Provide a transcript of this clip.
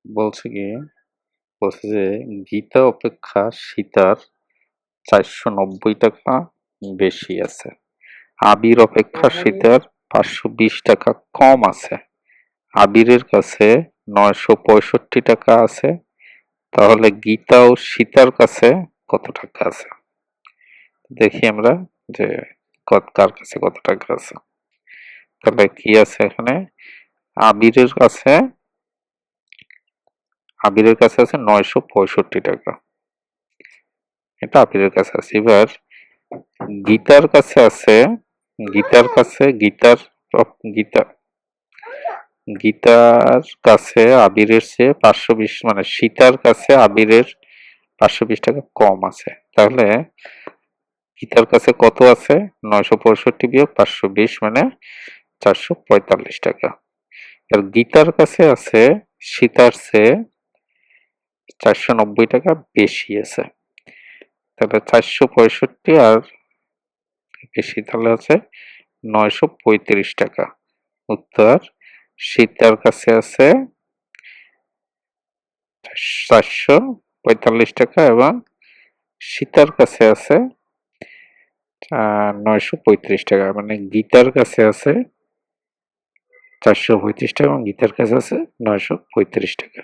বলছে কি বলছে যে গীতা অপেক্ষা সীতার 490 টাকা বেশি আছে, আবির অপেক্ষা সীতার 520 টাকা কম আছে, আবিরের কাছে 965 টাকা আছে। তাহলে গীতা ও সীতার কাছে কত টাকা আছে? দেখি আমরা যে কার কাছে কত টাকা আছে। তাহলে কি আছে এখানে? আবিরের কাছে আবিরের কাছে আছে 965 টাকা, এটা আবিরের কাছে আছে। এবার গীতার কাছে আছে, গীতার কাছে গীতার গীতা গীতার কাছে আবিরের চেয়ে 520, মানে সীতার কাছে আবিরের 520 টাকা কম আছে। তাহলে গীতার কাছে কত আছে? 965 বিয়োগ 520 মানে 445 টাকা। আর গীতার কাছে আছে সীতার চেয়ে 490 টাকা বেশি আছে। তাহলে 465 আর বেশি তাহলে আছে 935 টাকা। উত্তর, সীতার কাছে আছে 445 টাকা এবং সীতার কাছে আছে 935 টাকা। মানে গীতার কাছে আছে 435 টাকা এবং গীতার কাছে আছে 935 টাকা।